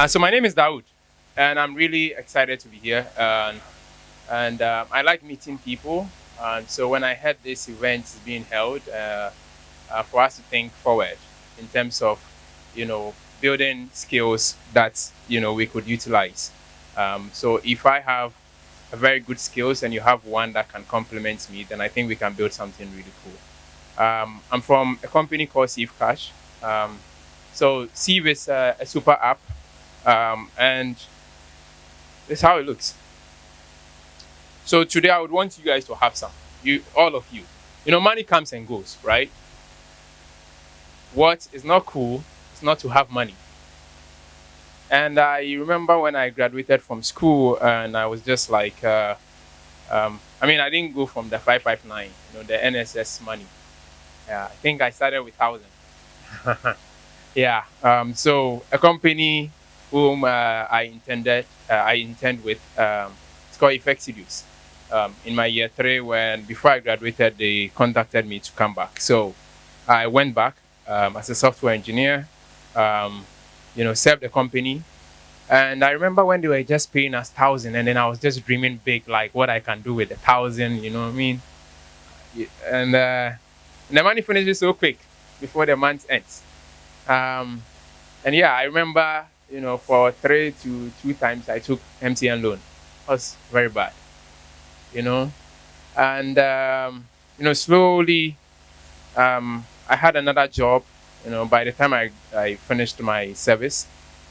So my name is Dawood, and I'm really excited to be here. And I like meeting people. So when I heard this event is being held, for us to think forward in terms of, building skills that we could utilize. So if I have a very good skills and you have one that can complement me, then I think we can build something really cool. I'm from a company called SeevCash. So Seeve is a super app, and this is how it looks. So today I would want you guys to have some. All of you. Money comes and goes, right? What is not cool is not to have money. And I remember when I graduated from school, and I was just like, I didn't go from the 559, the NSS money. Yeah, I think I started with 1,000. Yeah. So a company whom I intend with, it's called Effectives. In my year 3, before I graduated, they contacted me to come back. So I went back as a software engineer, served the company. And I remember when they were just paying us 1,000, and then I was just dreaming big, like what I can do with 1,000, you know what I mean? And the money finishes so quick before the month ends. And yeah, I remember, for 3 to 2 times I took MTN loan. It was very bad, And, slowly, I had another job, by the time I finished my service.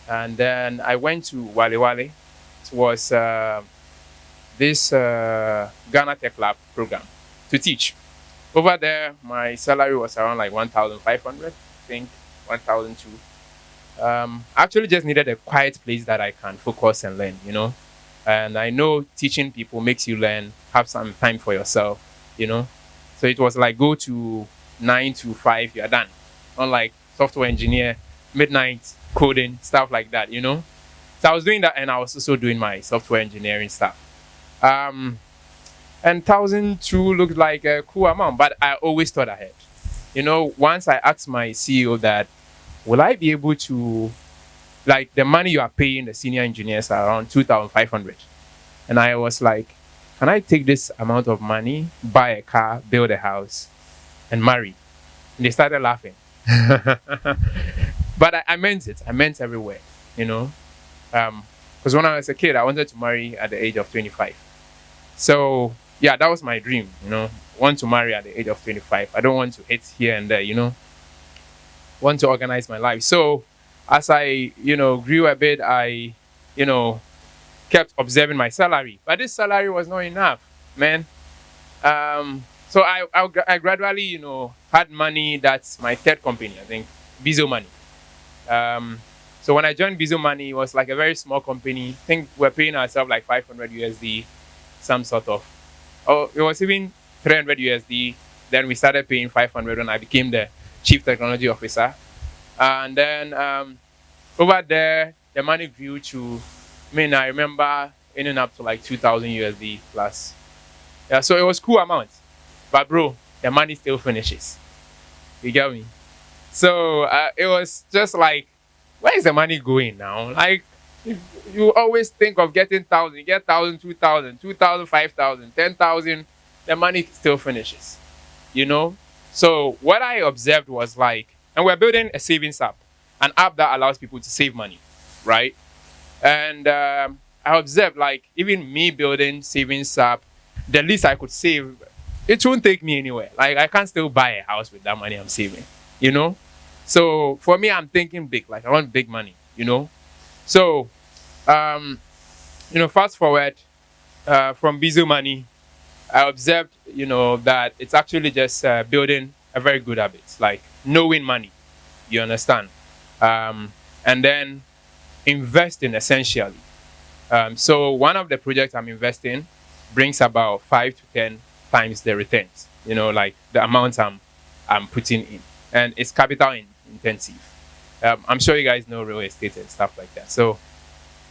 And then I went to Wale Wale. It was this Ghana Tech Lab program to teach. Over there, my salary was around like 1,500, I think, 1,002. I actually just needed a quiet place that I can focus and learn, And I know teaching people makes you learn, have some time for yourself, So it was like go to 9 to 5, you're done. Unlike software engineer, midnight coding, stuff like that, So I was doing that, and I was also doing my software engineering stuff. And 1,002 looked like a cool amount, but I always thought ahead. Once I asked my CEO that, will I be able to, like, the money you are paying the senior engineers are around 2,500. And I was like, can I take this amount of money, buy a car, build a house, and marry? And they started laughing. But I meant it. I meant everywhere, Because when I was a kid, I wanted to marry at the age of 25. So, yeah, that was my dream, Want to marry at the age of 25. I don't want to hit here and there, Want to organize my life. So, as I, grew a bit, I, kept observing my salary. But this salary was not enough, man. So I gradually, had money. That's my third company, I think, Bizo Money. So when I joined Bizo Money, it was like a very small company. I think we're paying ourselves like 500 USD, some sort of. Oh, it was even 300 USD. Then we started paying 500 when I became the chief technology officer. And then over there, the money grew to, I remember ending up to like 2,000 USD plus. Yeah, so it was cool amount. But bro, the money still finishes. You get me? So it was just like, where is the money going now? Like, you always think of getting 1,000, you get 1,000, 2,000, 2,000, 5,000, 10,000, the money still finishes, So what I observed was like, and we're building a savings app, an app that allows people to save money, right? And I observed like, even me building savings app, the least I could save, it won't take me anywhere. Like, I can still buy a house with that money I'm saving, So for me, I'm thinking big. Like, I want big money, So, fast forward from Bizo Money, I observed, that it's actually just building a very good habit, like knowing money. You understand? And then investing essentially. So one of the projects I'm investing brings about 5 to 10 times the returns, like the amount I'm putting in, and it's capital intensive. I'm sure you guys know real estate and stuff like that. So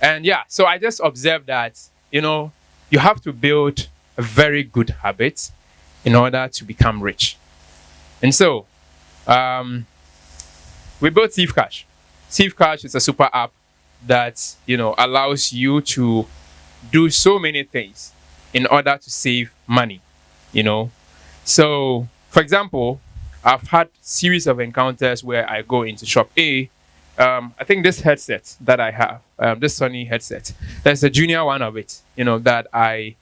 I just observed that, you have to build a very good habit in order to become rich. And so we built SeevCash. SeevCash is a super app that, allows you to do so many things in order to save money, you know. So, for example, I've had series of encounters where I go into shop A. I think this headset that I have, this Sony headset, there's a junior one of it, that I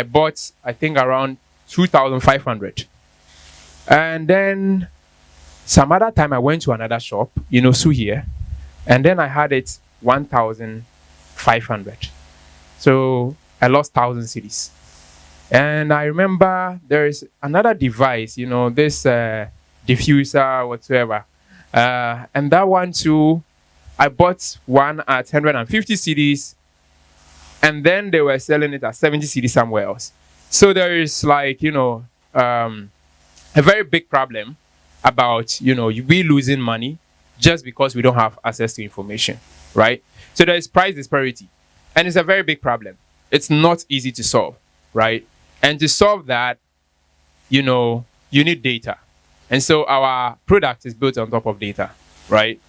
bought, I think around 2,500. And then some other time I went to another shop, so here, and then I had it 1,500. So I lost 1,000 cities. And I remember there is another device, this diffuser, whatsoever. And that one too, I bought one at 150 cedis, and then they were selling it at 70 cedis somewhere else. So there is like, a very big problem about, we losing money just because we don't have access to information, right? So there is price disparity, and it's a very big problem. It's not easy to solve, right? And to solve that, you need data. And so our product is built on top of data, right?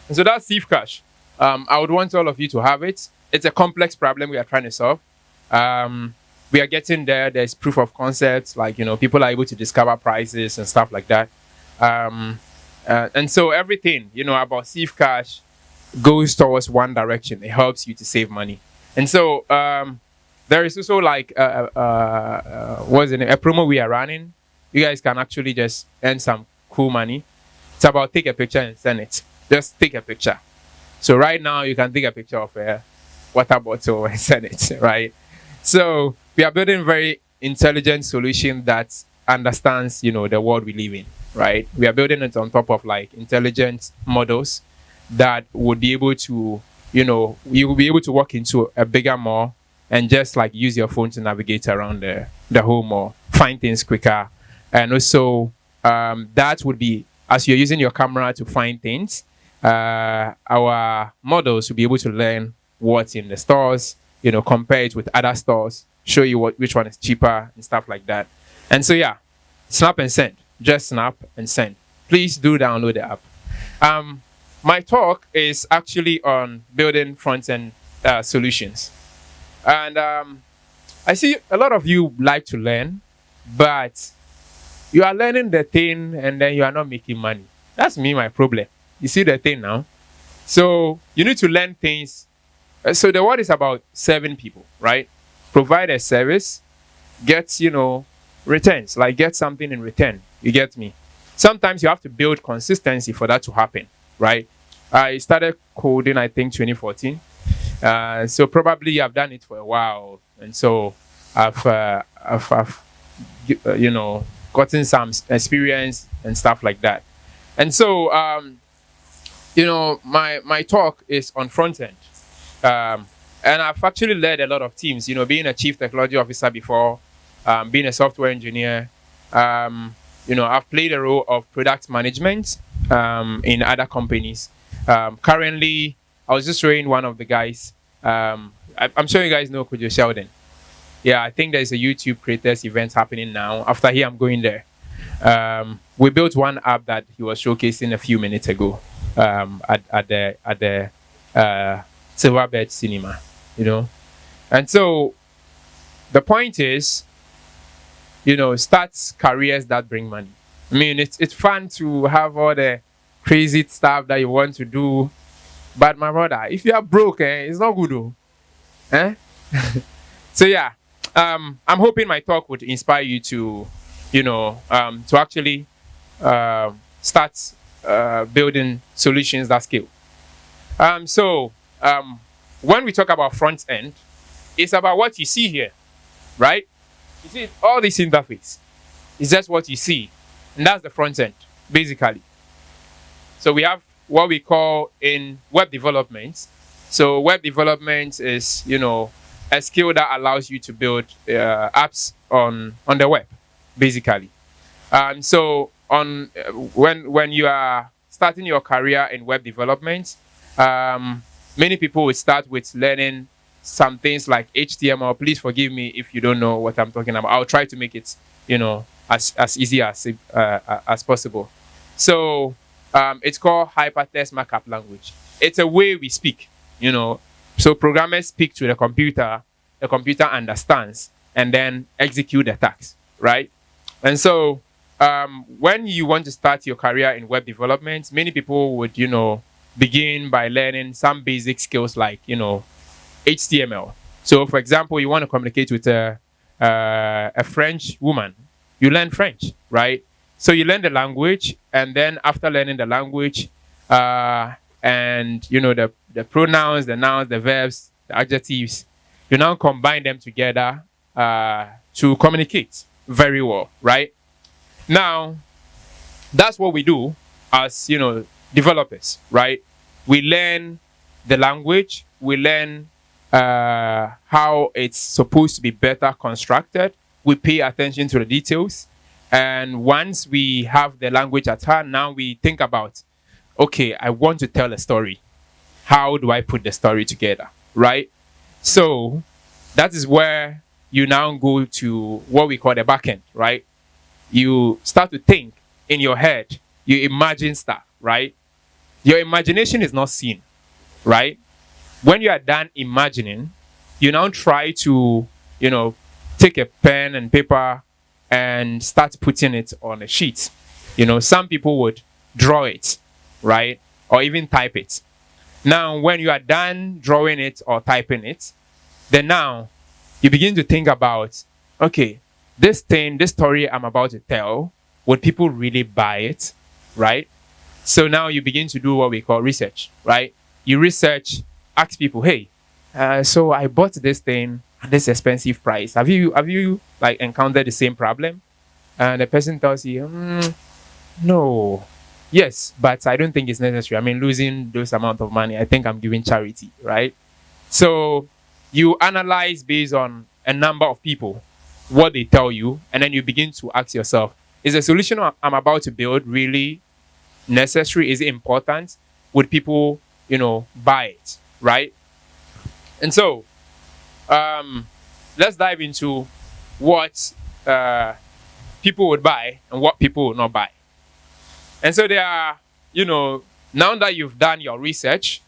And so that's SeevCash. I would want all of you to have it. It's a complex problem we are trying to solve. We are getting there. There's proof of concepts, like, people are able to discover prices and stuff like that. And so everything, about SeevCash goes towards one direction. It helps you to save money. And so there is also like, what's it, a promo we are running. You guys can actually just earn some cool money. It's about take a picture and send it. Just take a picture. So right now you can take a picture of a water bottle and send it, right? So we are building a very intelligent solution that understands, the world we live in, right? We are building it on top of like intelligent models that would be able to, you will be able to walk into a bigger mall and just like use your phone to navigate around the whole mall, find things quicker. And also that would be, as you're using your camera to find things, our models will be able to learn what's in the stores, compare it with other stores, show you which one is cheaper and stuff like that. And so yeah, snap and send. Just snap and send. Please do download the app. My talk is actually on building front-end solutions. And I see a lot of you like to learn, but you are learning the thing and then you are not making money. That's my problem. You see the thing now? So you need to learn things. So the word is about serving people, right? Provide a service, get, returns, like get something in return. You get me? Sometimes you have to build consistency for that to happen, right? I started coding, I think, 2014. So probably I've done it for a while. And so I've gotten some experience and stuff like that. And so, my talk is on front end. And I've actually led a lot of teams, being a chief technology officer before, being a software engineer. I've played a role of product management in other companies. Currently, I was just showing one of the guys. I'm sure you guys know Kojo Sheldon. Yeah, I think there's a YouTube creators event happening now. After here, I'm going there. We built one app that he was showcasing a few minutes ago at the Silverbird Cinema, And so the point is, start careers that bring money. I mean, it's fun to have all the crazy stuff that you want to do, but my brother, if you are broke, it's not good, though. So yeah, I'm hoping my talk would inspire you to, to actually start building solutions that scale. When we talk about front end, it's about what you see here, right? You see all this interface. It's just what you see, and that's the front end, basically. So we have what we call in web development. So web development is, a skill that allows you to build apps on the web, basically. So when you are starting your career in web development, many people will start with learning some things like HTML. Please forgive me if you don't know what I'm talking about. I'll try to make it, as easy as possible. So it's called hypertext markup language. It's a way we speak. you know. So programmers speak to the computer understands, and then execute the task, right? And so when you want to start your career in web development, many people would, begin by learning some basic skills like, HTML. So, for example, you want to communicate with a French woman, you learn French, right? So you learn the language, and then after learning the language, and the pronouns, the nouns, the verbs, the adjectives, you now combine them together to communicate very well, right? Now, that's what we do as developers, right? We learn the language, we learn how it's supposed to be better constructed. We pay attention to the details, and once we have the language at hand, now we think about, okay, I want to tell a story. How do I put the story together, right? So that is where you now go to what we call the backend, right? You start to think in your head, you imagine stuff, right? Your imagination is not seen, right? When you are done imagining, you now try to, take a pen and paper and start putting it on a sheet. Some people would draw it, right? Or even type it. Now, when you are done drawing it or typing it, then now you begin to think about, okay, this story I'm about to tell, would people really buy it, right? So now you begin to do what we call research, right? You research, ask people, hey, so I bought this thing at this expensive price. Have you like encountered the same problem? And the person tells you, no, yes, but I don't think it's necessary. I mean, losing those amount of money, I think I'm giving charity, right? So you analyze based on a number of people, what they tell you, and then you begin to ask yourself, is the solution I'm about to build really necessary? Is it important? Would people, buy it, right? And so, let's dive into what people would buy and what people would not buy. And so there are, now that you've done your research,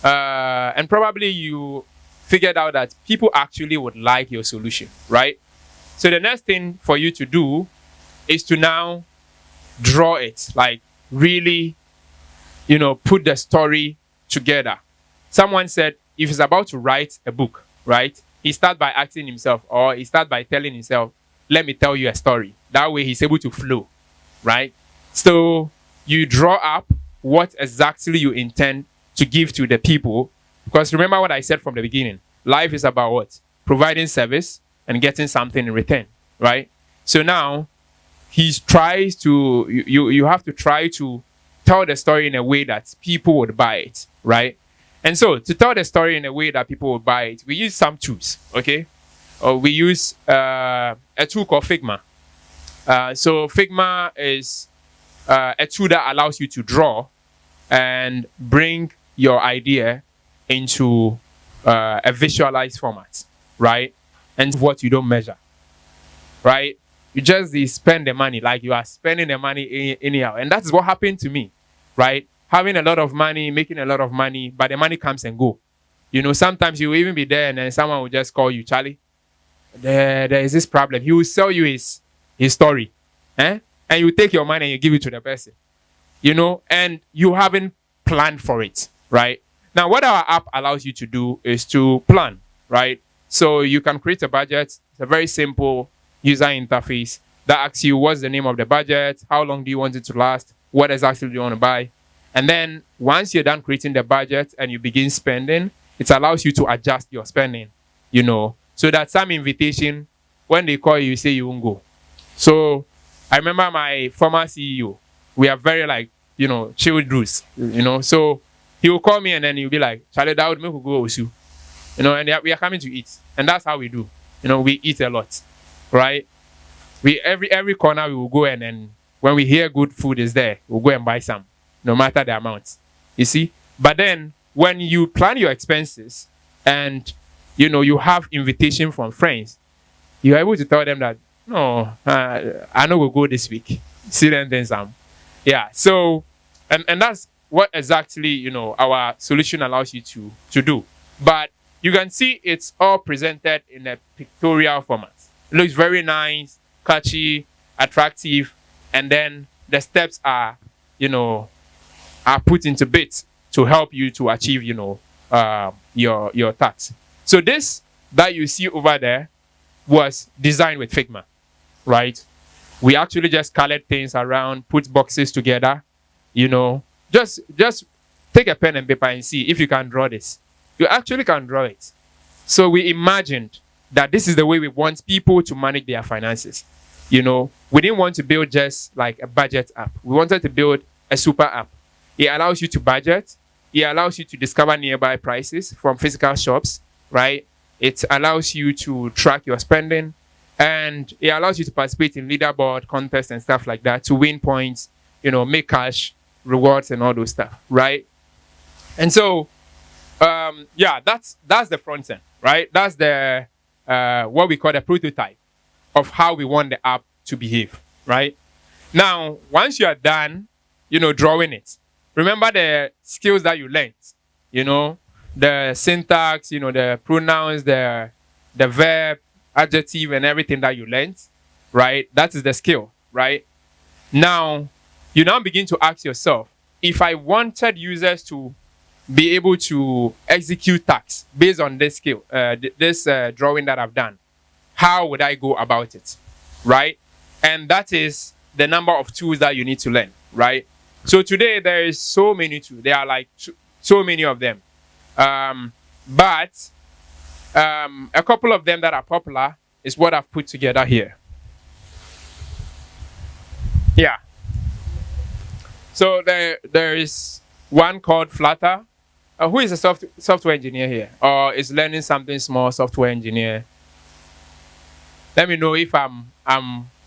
and probably you figured out that people actually would like your solution, right? So the next thing for you to do is to now draw it, like really, put the story together. Someone said, if he's about to write a book, right, he starts by asking himself, or he starts by telling himself, let me tell you a story. That way he's able to flow, right? So you draw up what exactly you intend to give to the people. Because remember what I said from the beginning. Life is about what? Providing service and getting something in return, right? So now he tries to, you have to try to tell the story in a way that people would buy it, right? And so to tell the story in a way that people would buy it, we use some tools, okay? Or we use a tool called Figma. So Figma is a tool that allows you to draw and bring your idea into a visualized format, right? And what you don't measure, right? You just spend the money, like you are spending the money anyhow. And that's what happened to me, right? Having a lot of money, making a lot of money, but the money comes and go. Sometimes you will even be there and then someone will just call you, Charlie, there is this problem. He will sell you his story, and you take your money and you give it to the person, and you haven't planned for it, right? Now, what our app allows you to do is to plan, right? So you can create a budget. It's a very simple user interface that asks you what's the name of the budget, how long do you want it to last, what exactly do you want to buy. And then once you're done creating the budget and you begin spending, it allows you to adjust your spending, so that some invitation, when they call you, you say you won't go. So I remember my former CEO, we are very chill dudes, so he will call me and then he'll be like, Charlie, that would make we go with you, and we are coming to eat. And that's how we do, we eat a lot, right? We every corner we will go, and then when we hear good food is there, we'll go and buy some, no matter the amount, you see. But then when you plan your expenses and you have invitation from friends, you're able to tell them that, no, I know we'll go this week, see them then some. Yeah, so and that's what exactly, our solution allows you to do. But you can see it's all presented in a pictorial format. It looks very nice, catchy, attractive, and then the steps are, are put into bits to help you to achieve, your task. So this that you see over there was designed with Figma, right? We actually just colored things around, put boxes together, just take a pen and paper and see if you can draw this. You actually can draw it. So we imagined that this is the way we want people to manage their finances. We didn't want to build just like a budget app. We wanted to build a super app. It allows you to budget. It allows you to discover nearby prices from physical shops, right? It allows you to track your spending, and it allows you to participate in leaderboard contests and stuff like that to win points, make cash, rewards, and all those stuff, right? And so, that's the front end, right? That's the what we call the prototype of how we want the app to behave, right? Now, once you are done, drawing it, remember the skills that you learned, the syntax, the pronouns, the verb, adjective, and everything that you learned, right? That is the skill, right? Now, you now begin to ask yourself, if I wanted users to be able to execute tasks based on this skill, this drawing that I've done, how would I go about it, right? And that is the number of tools that you need to learn, right? So today there is so many tools. There are like so many of them. But a couple of them that are popular is what I've put together here. Yeah. So there is one called Flutter. Who is a software engineer here, or is learning something small, software engineer? Let me know if I'm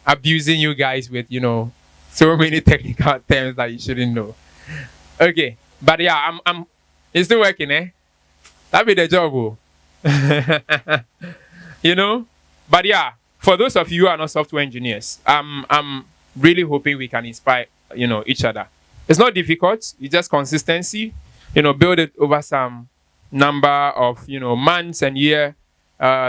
abusing you guys with so many technical terms that you shouldn't know. Okay, but yeah, I'm it's still working, eh? That be the job, But yeah, for those of you who are not software engineers, I'm really hoping we can inspire each other. It's not difficult. It's just consistency. Build it over some number of months and year.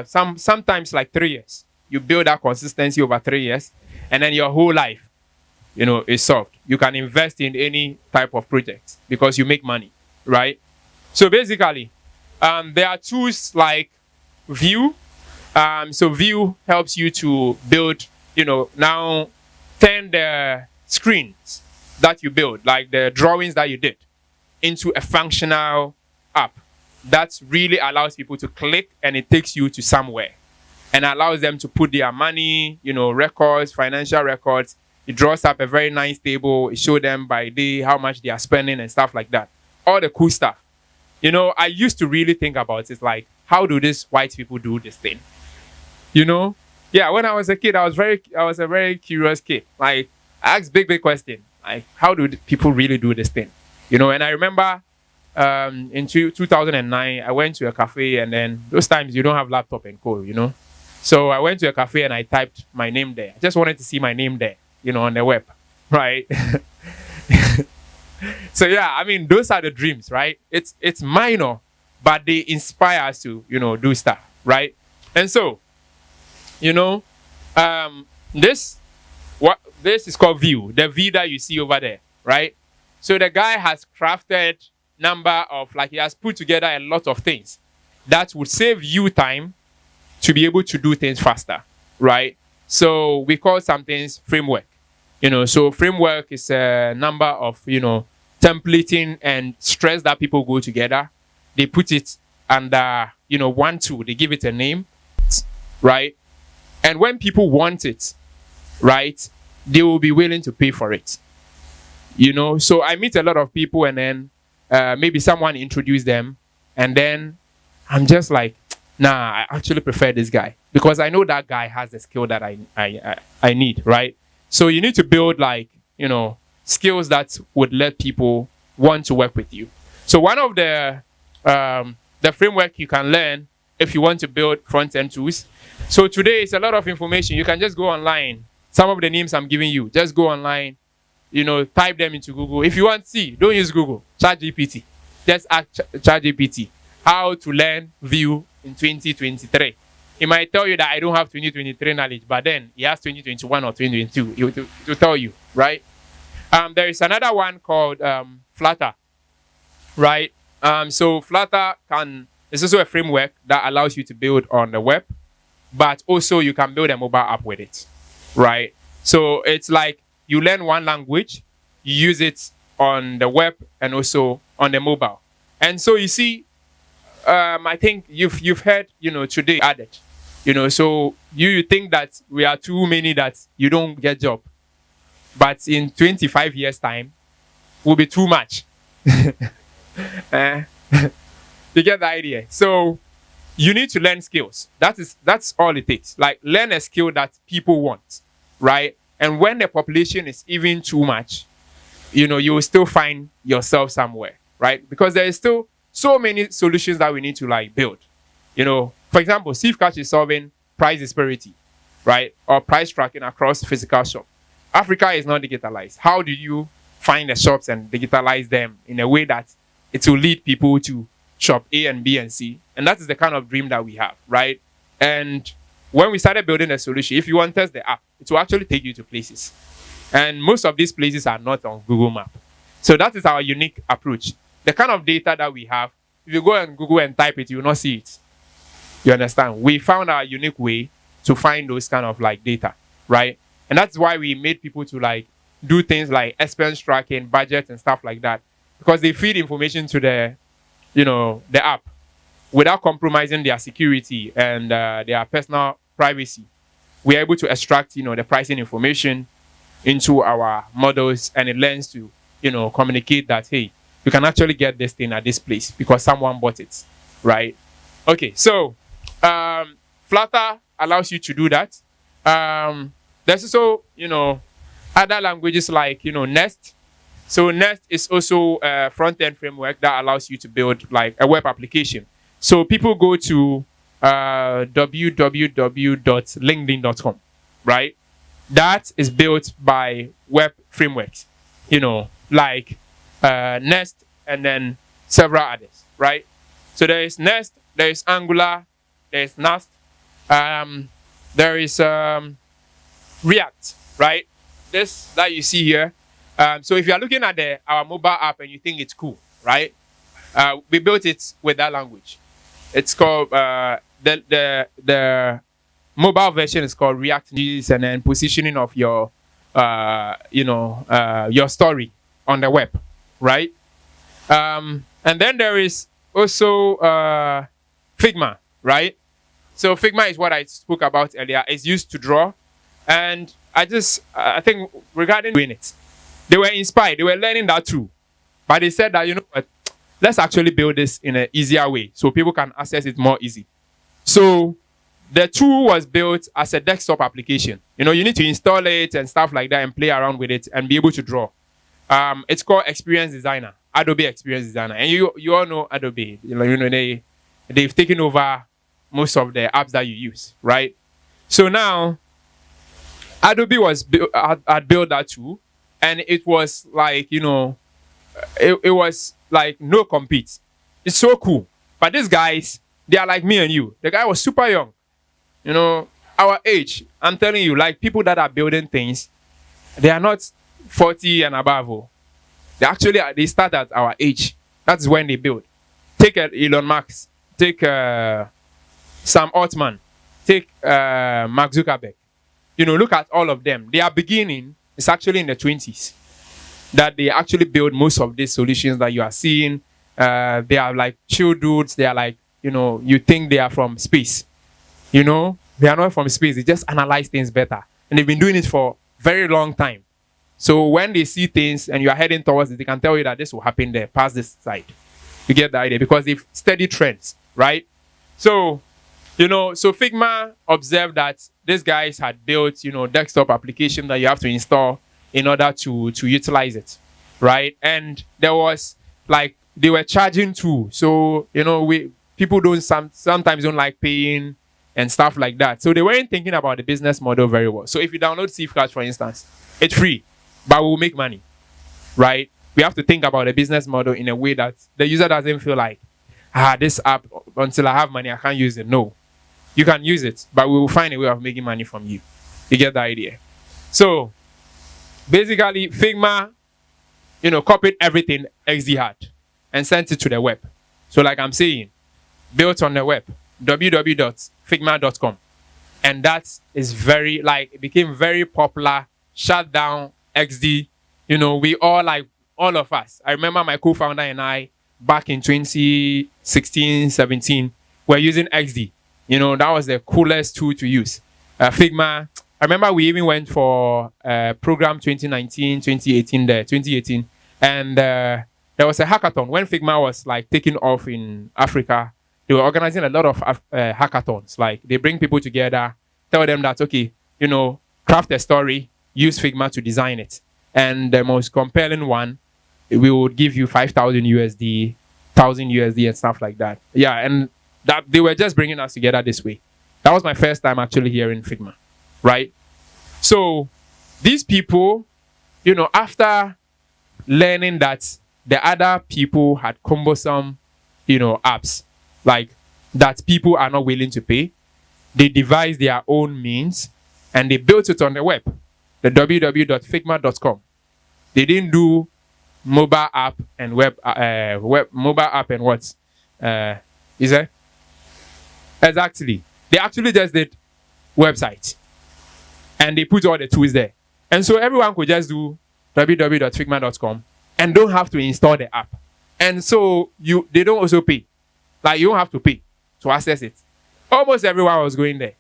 Sometimes like 3 years. You build that consistency over 3 years, and then your whole life, is solved. You can invest in any type of project because you make money, right? So basically, there are tools like Vue. So Vue helps you to build, now turn the screens that you build, like the drawings that you did, into a functional app that really allows people to click and it takes you to somewhere and allows them to put their money, records, financial records. It draws up a very nice table. It shows them by day how much they are spending and stuff like that. All the cool stuff. I used to really think about it like, how do these white people do this thing? Yeah, when I was a kid, I was a very curious kid. Like, I asked big question. Like, how do people really do this thing? And I remember in 2009, I went to a cafe, and then those times you don't have laptop and code, So I went to a cafe and I typed my name there. I just wanted to see my name there, on the web, right? So yeah, I mean, those are the dreams, right? It's minor, but they inspire us to, do stuff, right? And so, this is called Vue, the V that you see over there, right? So the guy has crafted number of, like, he has put together a lot of things that would save you time to be able to do things faster, right? So we call some things framework. So framework is a number of, templating and stress that people go together. They put it under, one tool. They give it a name, right? And when people want it, right, they will be willing to pay for it. So I meet a lot of people, and then maybe someone introduced them, and then I'm just like, nah, I actually prefer this guy because I know that guy has the skill that I need, right? So you need to build like, skills that would let people want to work with you. So one of the framework you can learn if you want to build front-end tools. So today it's a lot of information. You can just go online. Some of the names I'm giving you, just go online, type them into Google. If you want to see, don't use Google, ChatGPT. Just ask ChatGPT how to learn Vue in 2023. It might tell you that I don't have 2023 knowledge, but then he has 2021 or 2022. It will tell you, right? There is another one called Flutter, right? So Flutter is also a framework that allows you to build on the web, but also you can build a mobile app with it, right? So it's like you learn one language, you use it on the web and also on the mobile. And so you see, I think you've heard, today added, so you think that we are too many that you don't get job, but in 25 years time, will be too much. You get the idea. So you need to learn skills. That's all it takes. Like, learn a skill that people want, right? And when the population is even too much, you will still find yourself somewhere, right? Because there is still so many solutions that we need to build. For example, SeevCash is solving price disparity, right? Or price tracking across physical shop. Africa is not digitalized. How do you find the shops and digitalize them in a way that it will lead people to shop A and B and C? And that is the kind of dream that we have, right? And when we started building a solution, if you want to test the app, it will actually take you to places. And most of these places are not on Google Map. So that is our unique approach. The kind of data that we have, if you go on Google and type it, you will not see it. You understand? We found our unique way to find those kind of data, right? And that's why we made people to do things like expense tracking, budget, and stuff like that, because they feed information to the app without compromising their security and their personal privacy. We are able to extract, the pricing information into our models, and it learns to, communicate that, hey, you can actually get this thing at this place because someone bought it, right? Okay, so Flutter allows you to do that. There's also, other languages like, Nest. So Nest is also a front-end framework that allows you to build a web application. So people go to www.linkedin.com, right? That is built by web frameworks, Nest and then several others, right? So there is Nest, there is Angular, there is Nast, there is React, right? This that you see here. So if you are looking at our mobile app and you think it's cool, right? We built it with that language. It's called the mobile version is called React, and then positioning of your your story on the web, right? And then there is also Figma, right? So Figma is what I spoke about earlier. It's used to draw, and I think regarding doing it, they were inspired. They were learning that too, but they said that let's actually build this in an easier way so people can access it more easy. So the tool was built as a desktop application. You need to install it and stuff like that and play around with it and be able to draw. It's called Experience Designer, Adobe Experience Designer, and you all know Adobe. They've taken over most of the apps that you use, right? So now Adobe had built that tool, and it was it was no compete. It's so cool. But these guys, they are like me and you. The guy was super young. Our age. I'm telling you, people that are building things, they are not 40 and above. Oh. They start at our age. That's when they build. Take Elon Musk. Take Sam Altman. Take Mark Zuckerberg. Look at all of them. Their beginning is actually in the 20s. That they actually build most of these solutions that you are seeing. They are chill dudes. They are you think they are from space. They are not from space. They just analyze things better. And they've been doing it for a very long time. So when they see things and you are heading towards it, they can tell you that this will happen there, past this side. You get the idea? Because they've studied trends, right? So, so Figma observed that these guys had built, desktop application that you have to install in order to utilize it, right? And there was they were charging too. So, people sometimes don't like paying and stuff like that. So they weren't thinking about the business model very well. So if you download SeevCash, for instance, it's free. but we'll make money, right? We have to think about the business model in a way that the user doesn't feel like, this app, until I have money, I can't use it. No, you can use it, but we will find a way of making money from you. You get the idea? So basically, Figma, copied everything XD had and sent it to the web. So like I'm saying, built on the web, www.figma.com. And that is it became very popular, shut down XD. We all of us. I remember my co-founder and I, back in 2016, 17, were using XD. That was the coolest tool to use. Figma. I remember we even went for program 2019, 2018, and there was a hackathon when Figma was taking off in Africa. They were organizing a lot of hackathons. Like, they bring people together, tell them that, okay, craft a story, use Figma to design it. And the most compelling one, we would give you 5,000 USD, 1,000 USD, and stuff like that. Yeah, and that they were just bringing us together this way. That was my first time actually hearing Figma, right? So these people, after learning that the other people had cumbersome, apps, like that people are not willing to pay, they devised their own means and they built it on the web, the www.figma.com. They didn't do mobile app and web mobile app and what? Is it? Exactly. They actually just did website and they put all the tools there. And so everyone could just do www.figma.com and don't have to install the app. And so they don't also pay. Like, you don't have to pay to access it. Almost everyone was going there.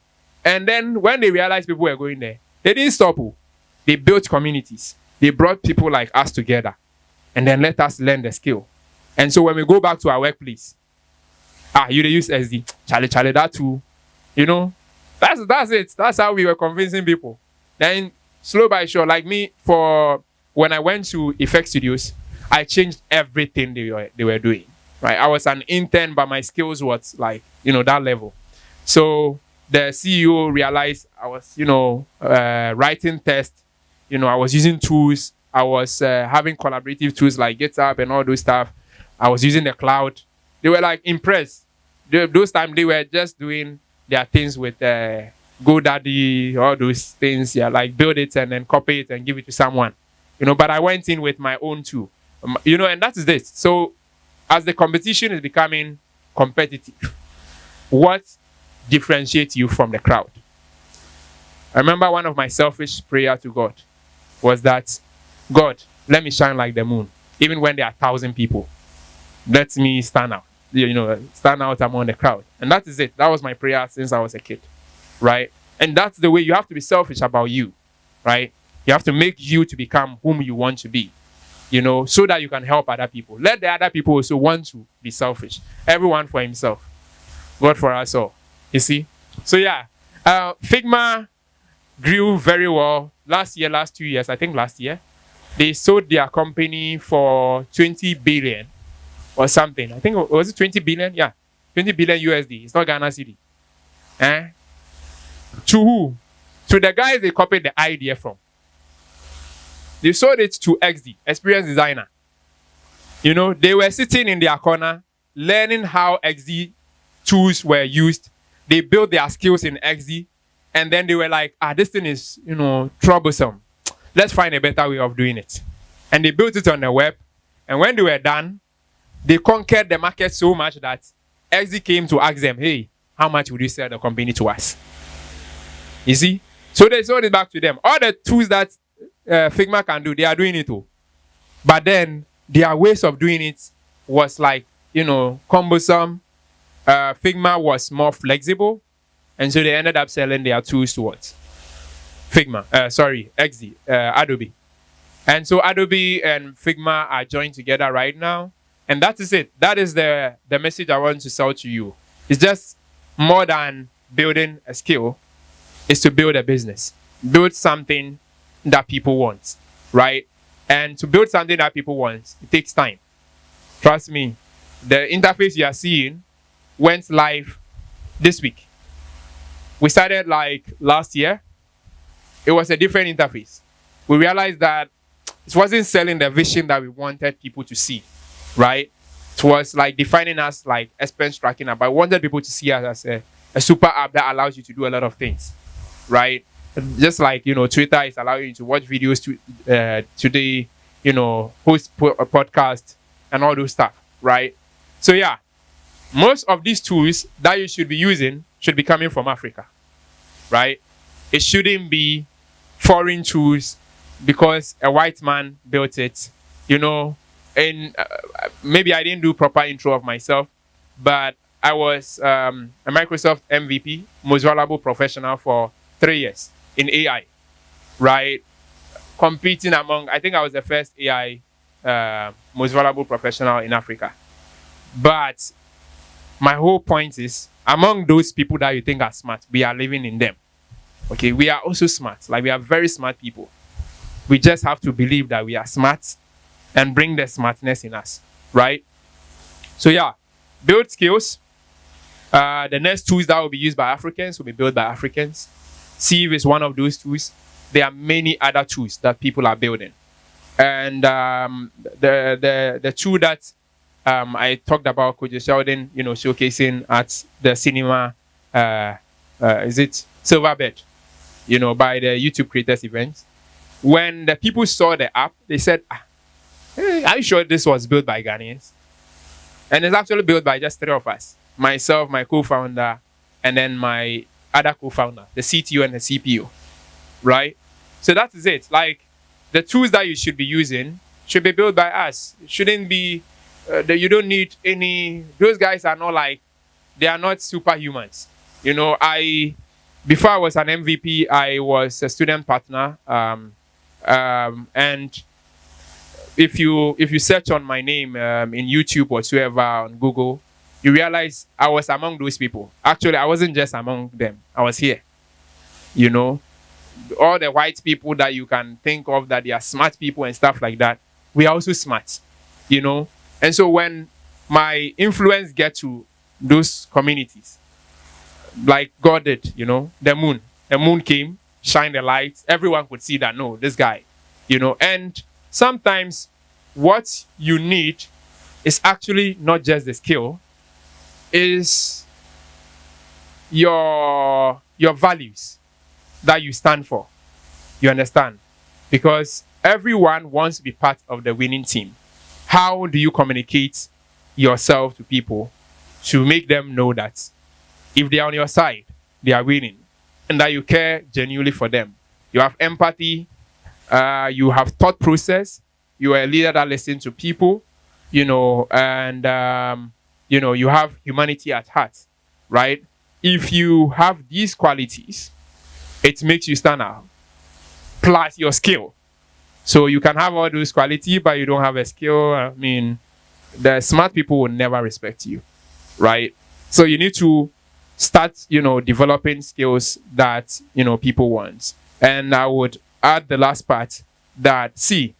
And then when they realized people were going there, they didn't stop. They built communities. They brought people like us together and then let us learn the skill. And so when we go back to our workplace, you use SD. Charlie, that too. That's it. That's how we were convincing people. Then slow by sure, like me, for when I went to Effect Studios, I changed everything they were doing. Right? I was an intern, but my skills was that level. So the CEO realized I was, writing tests. I was using tools. I was having collaborative tools like GitHub and all those stuff. I was using the cloud. They were impressed. Those times they were just doing their things with GoDaddy, all those things. Yeah, like build it and then copy it and give it to someone. But I went in with my own tool. And that is this. So as the competition is becoming competitive, what differentiates you from the crowd? I remember one of my selfish prayers to God was that, God, let me shine like the moon, even when there are 1,000 people. Let me stand out, stand out among the crowd. And that is it. That was my prayer since I was a kid, right? And that's the way you have to be selfish about you, right? You have to make you to become whom you want to be, so that you can help other people. Let the other people also want to be selfish. Everyone for himself. God for us all. You see? So yeah, Figma grew very well last 2 years. I think last year, they sold their company for 20 billion or something. I think, was it 20 billion? Yeah, 20 billion USD. It's not Ghana City. To who? To the guys they copied the idea from. They sold it to XD, experienced designer. They were sitting in their corner, learning how XD tools were used. They built their skills in XD, and then they were like, this thing is, troublesome. Let's find a better way of doing it. And they built it on the web. And when they were done, they conquered the market so much that XD came to ask them, hey, how much would you sell the company to us? You see? So they sold it back to them. All the tools that Figma can do, they are doing it too. But then their ways of doing it was cumbersome. Figma was more flexible. And so they ended up selling their tools to what? XD, Adobe. And so Adobe and Figma are joined together right now. And that is it. That is the message I want to sell to you. It's just more than building a skill. It's to build a business. Build something that people want, right? And to build something that people want, it takes time. Trust me. The interface you are seeing went live this week. We started last year. It was a different interface. We realized that It wasn't selling the vision that we wanted people to see, right? It was like defining us like expense tracking app. I wanted people to see us as a super app that allows you to do a lot of things, right? Just like, Twitter is allowing you to watch videos today, host a podcast and all those stuff, right? So yeah, most of these tools that you should be using should be coming from Africa, right? It shouldn't be foreign tools because a white man built it, and maybe I didn't do proper intro of myself, but I was a Microsoft MVP, most valuable professional for 3 years in AI, right? Competing among, I think I was the first AI most valuable professional in Africa. But my whole point is, among those people that you think are smart, we are living in them. Okay, we are also smart. Like, we are very smart people. We just have to believe that we are smart and bring the smartness in us, right? So yeah, build skills. The next tools that will be used by Africans will be built by Africans. Seev is one of those tools. There are many other tools that people are building. And the tool that I talked about, Coach Sheldon, showcasing at the cinema, is it Silverbird, by the YouTube Creators event. When the people saw the app, they said, hey, are you sure this was built by Ghanaians? And it's actually built by just 3 of us. Myself, my co-founder, and then my other co-founder, the CTO and the CPO, right? So that is it. Like, the tools that you should be using should be built by us. It shouldn't be, you don't need any, those guys are not like, they are not superhumans. Before I was an MVP, I was a student partner, and if you search on my name in YouTube whatsoever on Google, you realize I was among those people. Actually, I wasn't just among them. I was here. All the white people that you can think of that they are smart people and stuff like that, we are also smart. And so when my influence gets to those communities, like God did, the moon came, shined the light, everyone could see that, no, this guy, and sometimes what you need is actually not just the skill, is your values that you stand for. You understand? Because everyone wants to be part of the winning team. How do you communicate yourself to people to make them know that if they are on your side, they are winning, and that you care genuinely for them? You have empathy, you have thought process, you are a leader that listens to people, and you have humanity at heart, right? If you have these qualities, it makes you stand out. Plus your skill. So you can have all those qualities, but you don't have a skill. I mean, the smart people will never respect you, right? So you need to start, developing skills that, people want. And I would add the last part that, see,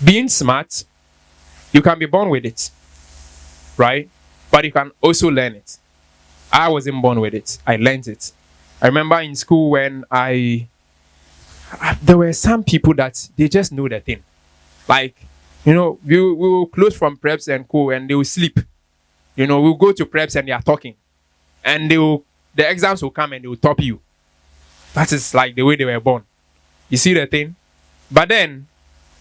being smart, you can be born with it, right? But you can also learn it. I wasn't born with it. I learned it. I remember in school when there were some people that they just know the thing. Like, we will close from preps and co, and they will sleep. We'll go to preps and they are talking. And the exams will come and they will top you. That is like the way they were born. You see the thing? But then,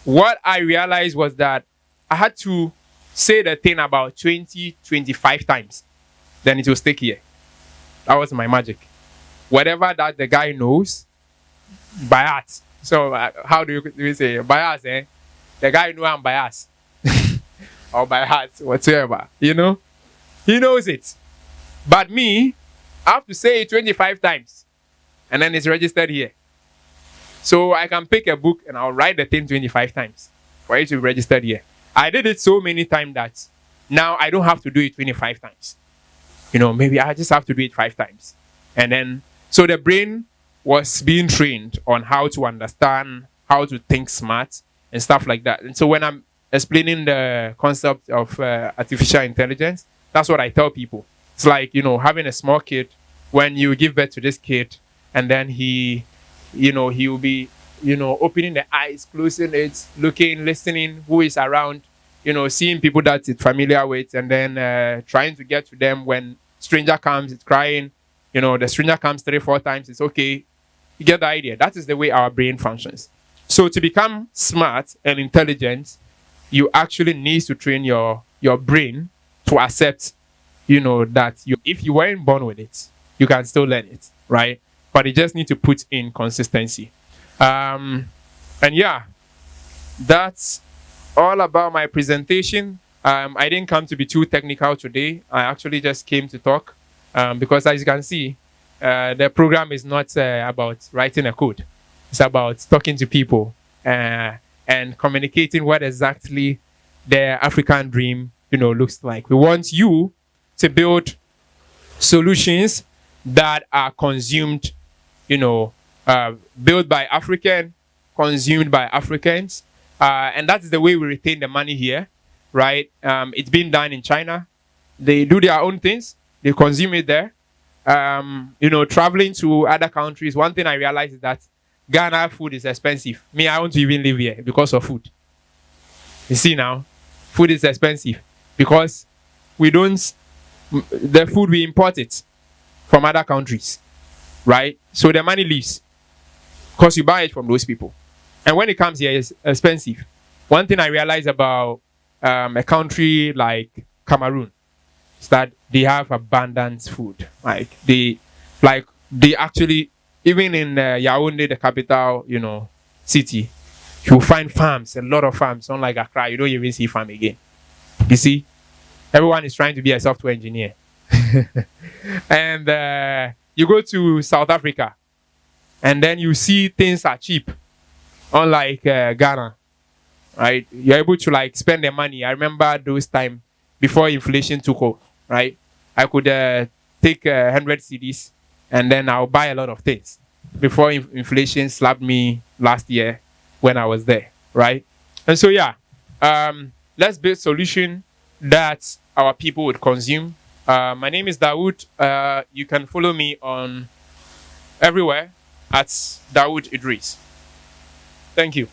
what I realized was that I had to say the thing about 25 times. Then it will stick here. That was my magic. Whatever that the guy knows, by heart. So how do we say bias? The guy knows I'm biased, or by heart, whatever. He knows it. But me, I have to say it 25 times, and then it's registered here. So I can pick a book and I'll write the thing 25 times for it to be registered here. I did it so many times that now I don't have to do it 25 times. Maybe I just have to do it 5 times, and then so the brain was being trained on how to understand, how to think smart, and stuff like that. And so when I'm explaining the concept of artificial intelligence, that's what I tell people. It's like, having a small kid, when you give birth to this kid, and then he will be opening the eyes, closing it, looking, listening, who is around, seeing people that it's familiar with, and then trying to get to them. When stranger comes, it's crying. The stranger comes 3-4 times, it's okay. You get the idea. That is the way our brain functions. So to become smart and intelligent, you actually need to train your brain to accept, that if you weren't born with it, you can still learn it, right? But you just need to put in consistency. And yeah, that's all about my presentation. I didn't come to be too technical today. I actually just came to talk because, as you can see, the program is not about writing a code. It's about talking to people and communicating what exactly the African dream, looks like. We want you to build solutions that are consumed, built by African, consumed by Africans, and that's the way we retain the money here, right? It's been done in China. They do their own things. They consume it there. Traveling to other countries, one thing I realized is that Ghana food is expensive. Me, I want to even live here because of food. You see now, food is expensive because the food we import it from other countries, right? So the money leaves because you buy it from those people. And when it comes here, it's expensive. One thing I realized about a country like Cameroon is that they have abundant food. They actually, even in Yaoundé, the capital, city, you'll find farms, a lot of farms. Unlike Accra, you don't even see farm again. You see, everyone is trying to be a software engineer. And you go to South Africa, and then you see things are cheap, unlike Ghana, right? You're able to spend the money. I remember those time before inflation took off, right? I could take 100 CDs and then I'll buy a lot of things before inflation slapped me last year when I was there, right? And so yeah, let's build solution that our people would consume. My name is Dawood. You can follow me on everywhere at Dawood Idris. Thank you.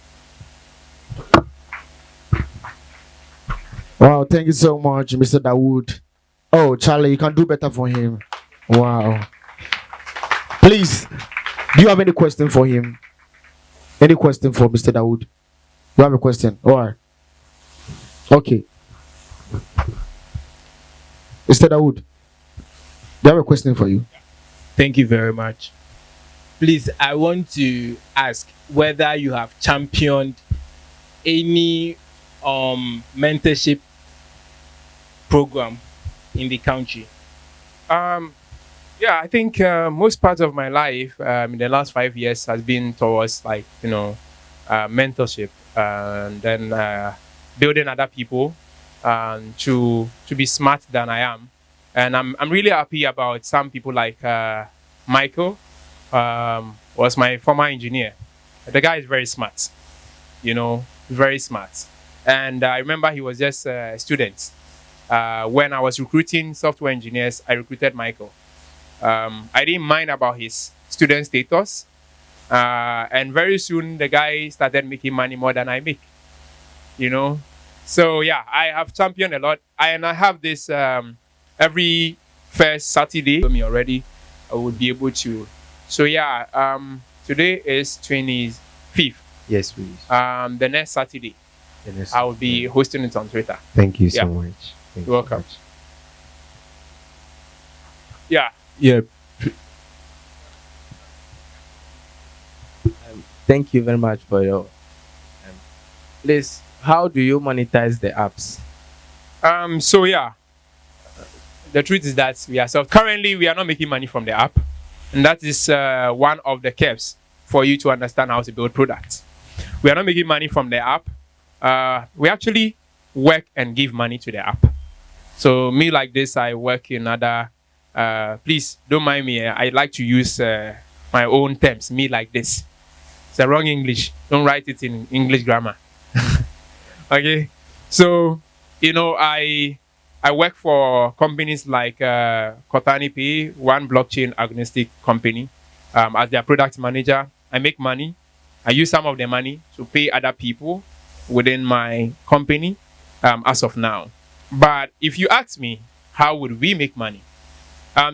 Wow, thank you so much, Mr. Dawood. Oh, Charlie, you can do better for him. Wow. Please, do you have any question for him? Any question for Mr. Dawood? You have a question? All right. Okay. Mr. Dawood, do you have a question for you? Thank you very much. Please, I want to ask whether you have championed any mentorship program in the country. Yeah, I think most parts of my life in the last 5 years has been towards mentorship and then building other people to be smart than I am. And I'm really happy about some people like Michael, was my former engineer. The guy is very smart, very smart. And I remember he was just a student. When I was recruiting software engineers, I recruited Michael. I didn't mind about his student status. And very soon, the guy started making money more than I make. So yeah, I have championed a lot. And I have this every first Saturday. Me already, I would be able to. So yeah, today is 25th. Yes, please. The next Saturday, I will be hosting it on Twitter. Thank you so much. You're welcome. Yeah. Yeah. Thank you very much for your. Please, how do you monetize the apps? So yeah, the truth is that currently we are not making money from the app, and that is one of the caps for you to understand how to build products. We are not making money from the app. We actually work and give money to the app. So me like this, I work in other. Please don't mind me. I like to use my own terms. Me like this. It's a wrong English. Don't write it in English grammar. Okay. So I work for companies like Kotani Pay, one blockchain agnostic company, as their product manager. I make money. I use some of the money to pay other people within my company as of now. But if you ask me, how would we make money?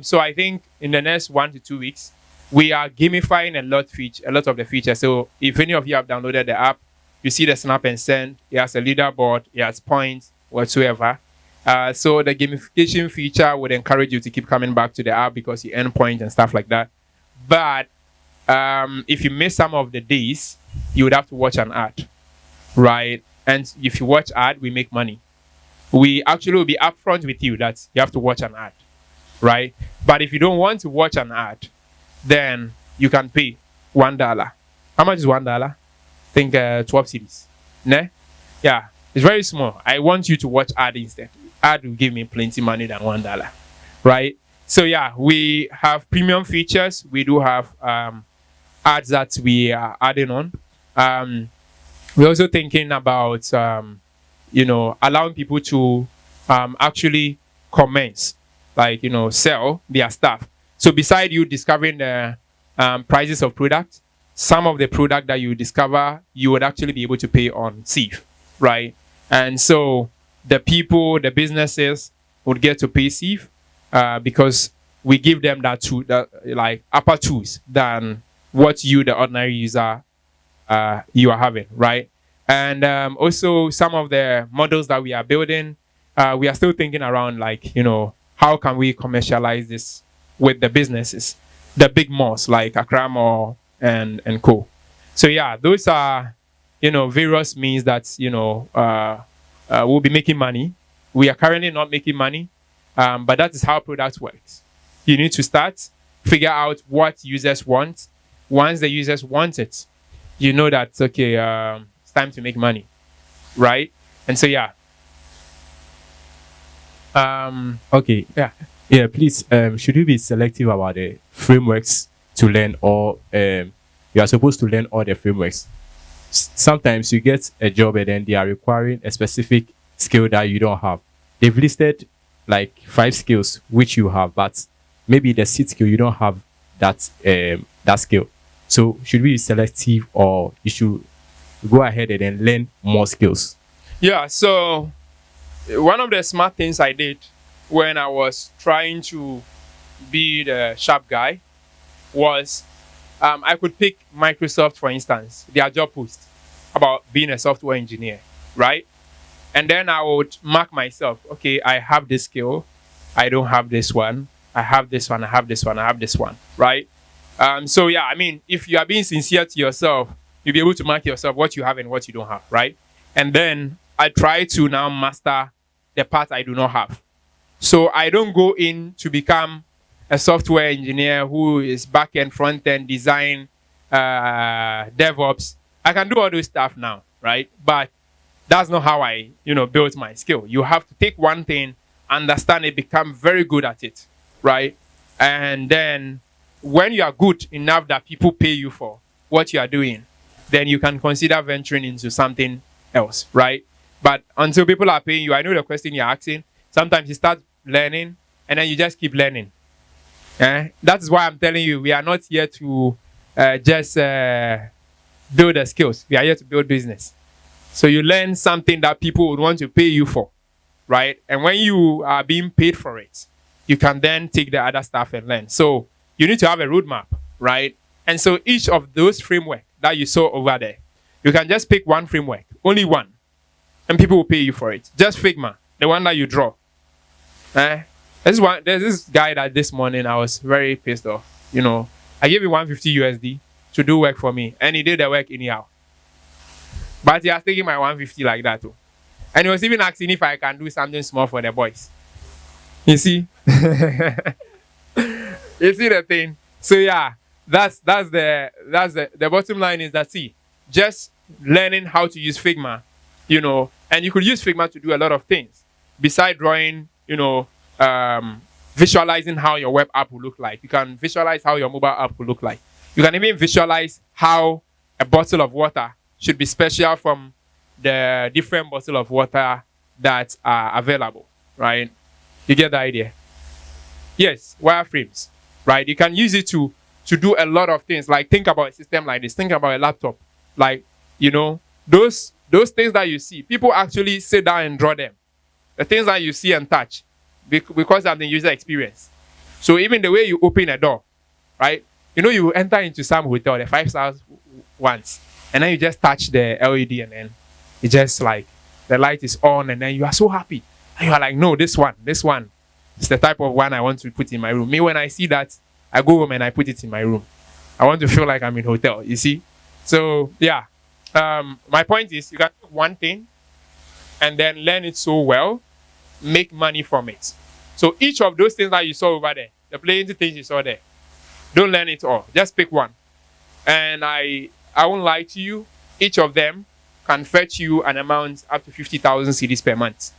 So I think in the next 1 to 2 weeks, we are gamifying a lot of the features. So if any of you have downloaded the app, you see the snap and send. It has a leaderboard, it has points, whatsoever. So the gamification feature would encourage you to keep coming back to the app because you earn points and stuff like that. But if you miss some of the days, you would have to watch an ad, right? And if you watch ad, we make money. We actually will be upfront with you that you have to watch an ad, right? But if you don't want to watch an ad, then you can pay $1. How much is $1? I think 12 cities. Ne? Yeah, it's very small. I want you to watch ad instead. Ad will give me plenty money than $1, right? So yeah, we have premium features. We do have ads that we are adding on. We're also thinking about allowing people to actually commence, like sell their stuff. So beside you discovering the prices of product, some of the product that you discover, you would actually be able to pay on Seeve, right? And so the people, the businesses would get to pay Seeve because we give them that tool, that like upper tools than what you, the ordinary user, you are having, right? And also some of the models that we are building, we are still thinking around like, how can we commercialize this with the businesses, the big malls like Accra Mall and co. So yeah, those are, various means that, we'll be making money. We are currently not making money, but that is how product works. You need to start, figure out what users want. Once the users want it, you know that, okay, it's time to make money, right? And so, yeah. Okay. Yeah. Yeah, please, should you be selective about the frameworks to learn, or you are supposed to learn all the frameworks? Sometimes you get a job and then they are requiring a specific skill that you don't have. They've listed like 5 skills which you have, but maybe the seed skill you don't have that skill. So should we be selective, or you should go ahead and then learn more skills? Yeah, so one of the smart things I did when I was trying to be the sharp guy was I could pick Microsoft, for instance, their job post about being a software engineer, right? And then I would mark myself, okay, I have this skill, I don't have this one, I have this one, I have this one, I have this one, right? So yeah, I mean, if you are being sincere to yourself, you'll be able to mark yourself what you have and what you don't have, right? And then I try to now master the part I do not have. So I don't go in to become a software engineer who is back-end, front-end, design, DevOps. I can do all those stuff now, right? But that's not how I, built my skill. You have to take one thing, understand it, become very good at it, right? And then when you are good enough that people pay you for what you are doing, then you can consider venturing into something else, right? But until people are paying you, I know the question you're asking. Sometimes you start learning and then you just keep learning. That is why I'm telling you, we are not here to just build the skills. We are here to build business. So you learn something that people would want to pay you for, right? And when you are being paid for it, you can then take the other stuff and learn. So you need to have a roadmap, right? And so each of those frameworks that you saw over there, you can just pick one framework, only one, and people will pay you for it. Just Figma, the one that you draw. There's this guy that this morning I was very pissed off. I gave him 150 USD to do work for me, and he did the work anyhow. But he has taken my 150 like that too. And he was even asking if I can do something small for the boys. You see? You see the thing? So yeah, that's the bottom line is that, see, just learning how to use Figma, and you could use Figma to do a lot of things besides drawing, visualizing how your web app will look like. You can visualize how your mobile app will look like. You can even visualize how a bottle of water should be special from the different bottles of water that are available, right? You get the idea? Yes, wireframes, right? You can use it to do a lot of things. Like, think about a system like this. Think about a laptop. Like, you know, those things that you see, people actually sit down and draw them. The things that you see and touch, because of the user experience. So even the way you open a door, right? You know, you enter into some hotel, the 5 stars ones, and then you just touch the LED, and then it just like the light is on, and then you are so happy. And you are like, no, this one is the type of one I want to put in my room. Me, when I see that, I go home and I put it in my room. I want to feel like I'm in hotel, you see? So yeah. My point is, you can take one thing and then learn it so well, make money from it. So each of those things that you saw over there, the plenty things you saw there, don't learn it all. Just pick one. And I won't lie to you, each of them can fetch you an amount up to 50,000 cedis per month.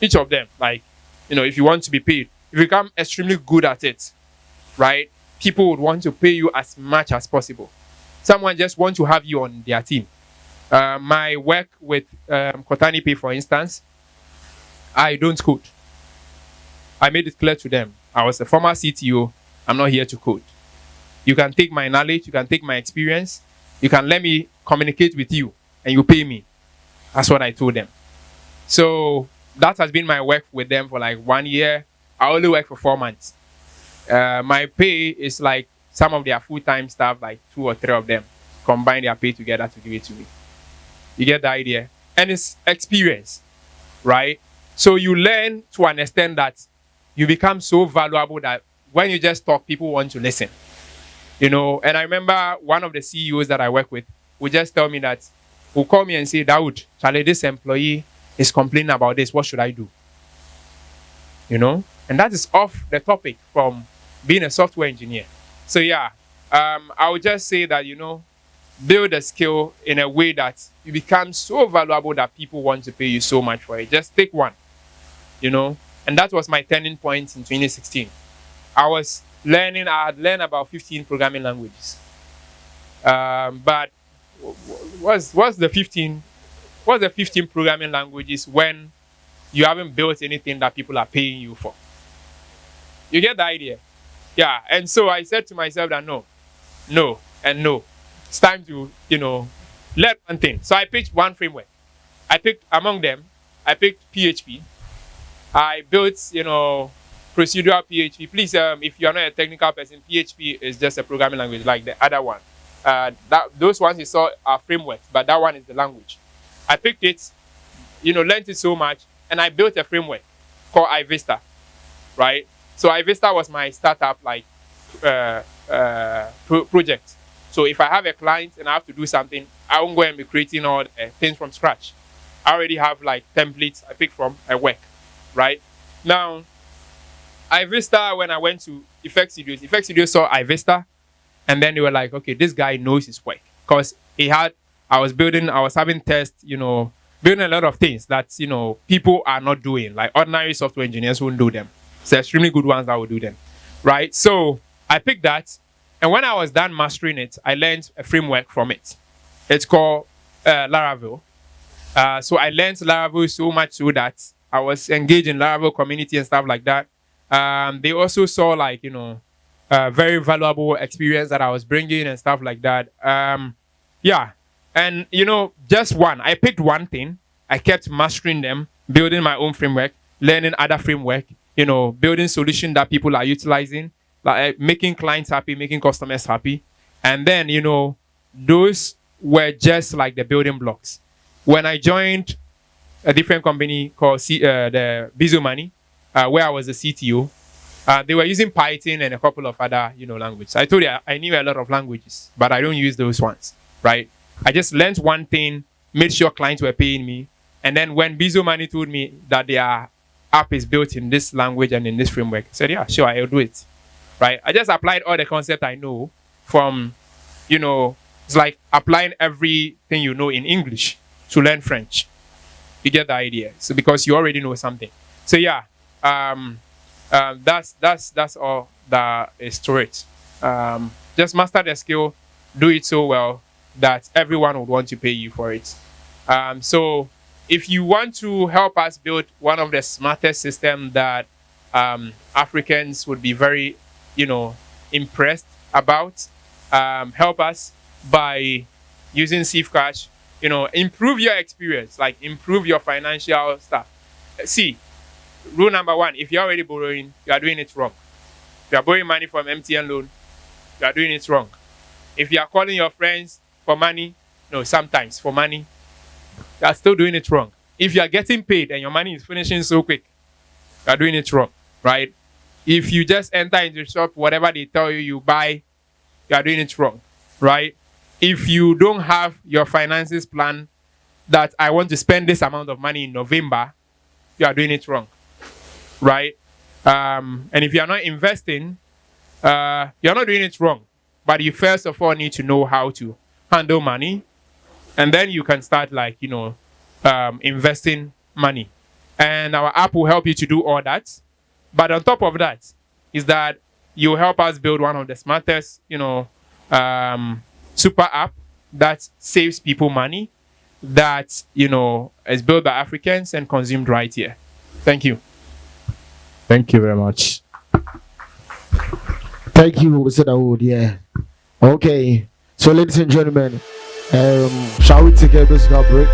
Each of them, like, you know, if you want to be paid, if you become extremely good at it, right, people would want to pay you as much as possible. Someone just want to have you on their team. My work with Kotani Pay, for instance, I don't code. I made it clear to them. I was a former CTO. I'm not here to code. You can take my knowledge, you can take my experience, you can let me communicate with you, and you pay me. That's what I told them. So that has been my work with them for like 1 year. I only work for 4 months. My pay is like some of their full-time staff, like 2 or 3 of them, combine their pay together to give it to me. You get the idea? And it's experience, right? So you learn to understand that you become so valuable that when you just talk, people want to listen. You know, and I remember one of the CEOs that I work with would just tell me that, will call me and say, Dawood, Charlie, this employee is complaining about this. What should I do? You know, and that is off the topic from being a software engineer. So yeah, I would just say that, you know, build a skill in a way that you become so valuable that people want to pay you so much for it. Just take one, you know, and that was my turning point in 2016. I had learned about 15 programming languages. But what's the 15 programming languages when you haven't built anything that people are paying you for? You get the idea? Yeah. And so I said to myself that no, and no. It's time to, you know, learn one thing. So I picked one framework. Among them, I picked PHP. I built, you know, procedural PHP. Please, if you're not a technical person, PHP is just a programming language like the other one. Those ones you saw are frameworks, but that one is the language. I picked it, you know, learned it so much, and I built a framework called iVista, right? So iVista was my startup, like, project. So if I have a client and I have to do something, I won't go and be creating all things from scratch. I already have like templates I pick from at work, right? Now, iVista, when I went to Effect Studios saw iVista, and then they were like, okay, this guy knows his work. Because I was having tests, you know, building a lot of things that, you know, people are not doing. Like ordinary software engineers won't do them. So extremely good ones that will do them, right? So I picked that. And when I was done mastering it, I learned a framework from it. It's called Laravel. So I learned Laravel so much so that I was engaged in Laravel community and stuff like that. They also saw, like, you know, very valuable experience that I was bringing and stuff like that. Yeah. And, you know, just one. I picked one thing. I kept mastering them, building my own framework, learning other framework, you know, building solutions that people are utilizing, like making clients happy, making customers happy. And then, you know, those were just like the building blocks. When I joined a different company called the Bizo Money, where I was the CTO, they were using Python and a couple of other, you know, languages. I told you I knew a lot of languages, but I don't use those ones, right? I just learned one thing, made sure clients were paying me. And then when Bizo Money told me that their app is built in this language and in this framework, I said, yeah, sure, I'll do it. Right? I just applied all the concepts I know from, you know, it's like applying everything you know in English to learn French. You get the idea. So because you already know something. So yeah, that's all that is to it. Just master the skill, do it so well that everyone would want to pay you for it. So if you want to help us build one of the smartest systems that Africans would be very, you know, impressed about, help us by using SeevCash, improve your experience, like improve your financial stuff. See, rule number one: if you're already borrowing, you are doing it wrong. If you are borrowing money from MTN loan, you are doing it wrong. If you are calling your friends for money, no, sometimes for money, you are still doing it wrong. If you are getting paid and your money is finishing so quick, you are doing it wrong, right? If you just enter into the shop, whatever they tell you, you buy, you are doing it wrong, right? If you don't have your finances plan that I want to spend this amount of money in November, you are doing it wrong, right? And if you are not investing, you're not doing it wrong. But you first of all need to know how to handle money, and then you can start investing money. And our app will help you to do all that. But on top of that, is that you help us build one of the smartest, super app that saves people money, that is built by Africans and consumed right here. Thank you. Thank you very much. Thank you, Mr. Dawood. Yeah. Okay. So, ladies and gentlemen, shall we take a musical break?